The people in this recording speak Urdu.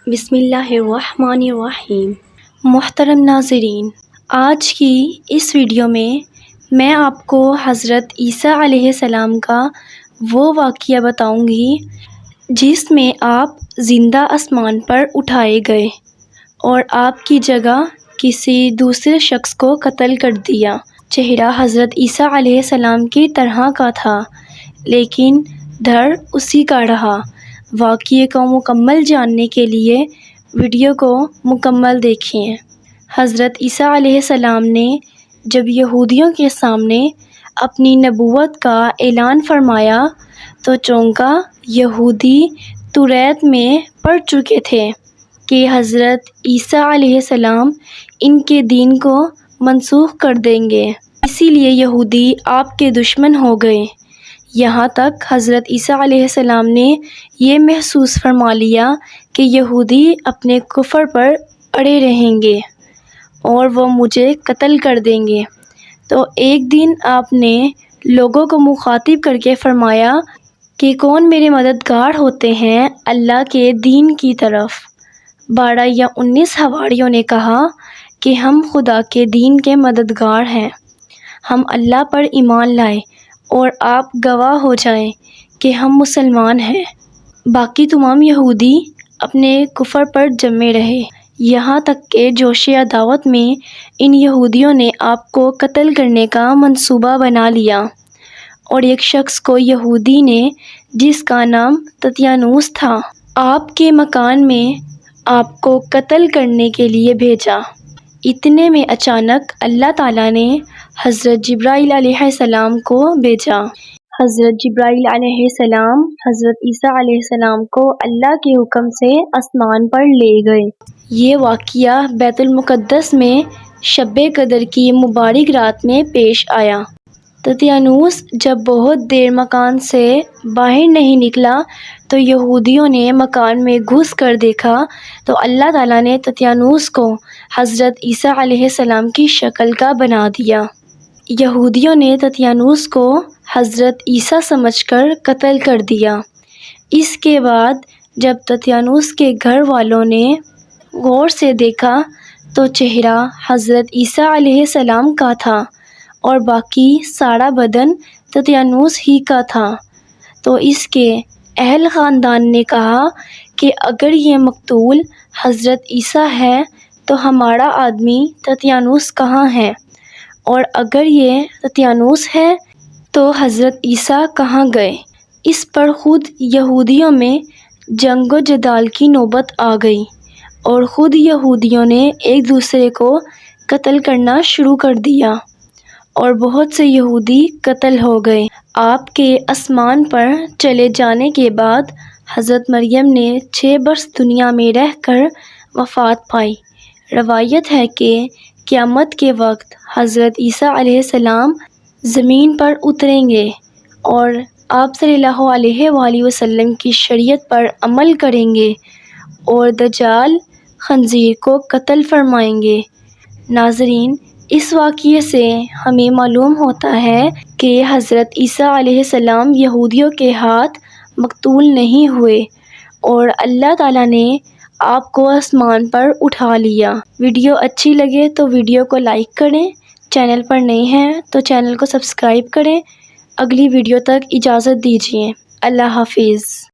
بسم اللہ الرحمن الرحیم۔ محترم ناظرین، آج کی اس ویڈیو میں آپ کو حضرت عیسیٰ علیہ السلام کا وہ واقعہ بتاؤں گی جس میں آپ زندہ آسمان پر اٹھائے گئے اور آپ کی جگہ کسی دوسرے شخص کو قتل کر دیا۔ چہرہ حضرت عیسیٰ علیہ السلام کی طرح کا تھا لیکن دھڑ اسی کا رہا۔ واقعے کو مکمل جاننے کے لیے ویڈیو کو مکمل دیکھیں۔ حضرت عیسیٰ علیہ السلام نے جب یہودیوں کے سامنے اپنی نبوت کا اعلان فرمایا تو چونکہ یہودی توریت میں پڑھ چکے تھے کہ حضرت عیسیٰ علیہ السلام ان کے دین کو منسوخ کر دیں گے، اسی لیے یہودی آپ کے دشمن ہو گئے۔ یہاں تک حضرت عیسیٰ علیہ السلام نے یہ محسوس فرما لیا کہ یہودی اپنے کفر پر اڑے رہیں گے اور وہ مجھے قتل کر دیں گے، تو ایک دن آپ نے لوگوں کو مخاطب کر کے فرمایا کہ کون میرے مددگار ہوتے ہیں اللہ کے دین کی طرف۔ 12 یا 19 حواریوں نے کہا کہ ہم خدا کے دین کے مددگار ہیں، ہم اللہ پر ایمان لائے اور آپ گواہ ہو جائیں کہ ہم مسلمان ہیں۔ باقی تمام یہودی اپنے کفر پر جمے رہے، یہاں تک کہ جوش عداوت میں ان یہودیوں نے آپ کو قتل کرنے کا منصوبہ بنا لیا اور ایک شخص کو یہودی نے جس کا نام تتیانوس تھا آپ کے مکان میں آپ کو قتل کرنے کے لیے بھیجا۔ اتنے میں اچانک اللہ تعالیٰ نے حضرت جبرائیل علیہ السلام کو بھیجا۔ حضرت جبرائیل علیہ السلام حضرت عیسیٰ علیہ السلام کو اللہ کے حکم سے آسمان پر لے گئے۔ یہ واقعہ بیت المقدس میں شب قدر کی مبارک رات میں پیش آیا۔ تتیانوس جب بہت دیر مکان سے باہر نہیں نکلا تو یہودیوں نے مکان میں گھس کر دیکھا تو اللہ تعالیٰ نے تتیانوس کو حضرت عیسیٰ علیہ السلام کی شکل کا بنا دیا۔ یہودیوں نے تتیانوس کو حضرت عیسیٰ سمجھ کر قتل کر دیا۔ اس کے بعد جب تتیانوس کے گھر والوں نے غور سے دیکھا تو چہرہ حضرت عیسیٰ علیہ السلام کا تھا اور باقی سارا بدن تتیانوس ہی کا تھا، تو اس کے اہل خاندان نے کہا کہ اگر یہ مقتول حضرت عیسیٰ ہے تو ہمارا آدمی تتیانوس کہاں ہے، اور اگر یہ تتیانوس ہے تو حضرت عیسیٰ کہاں گئے۔ اس پر خود یہودیوں میں جنگ و جدال کی نوبت آ گئی اور خود یہودیوں نے ایک دوسرے کو قتل کرنا شروع کر دیا اور بہت سے یہودی قتل ہو گئے۔ آپ کے آسمان پر چلے جانے کے بعد حضرت مریم نے 6 برس دنیا میں رہ کر وفات پائی۔ روایت ہے کہ قیامت کے وقت حضرت عیسیٰ علیہ السلام زمین پر اتریں گے اور آپ صلی اللہ علیہ وآلہ وسلم کی شریعت پر عمل کریں گے اور دجال خنزیر کو قتل فرمائیں گے۔ ناظرین، اس واقعے سے ہمیں معلوم ہوتا ہے کہ حضرت عیسیٰ علیہ السلام یہودیوں کے ہاتھ مقتول نہیں ہوئے اور اللہ تعالیٰ نے آپ کو آسمان پر اٹھا لیا۔ ویڈیو اچھی لگے تو ویڈیو کو لائک کریں، چینل پر نئے ہیں تو چینل کو سبسکرائب کریں۔ اگلی ویڈیو تک اجازت دیجیے۔ اللہ حافظ۔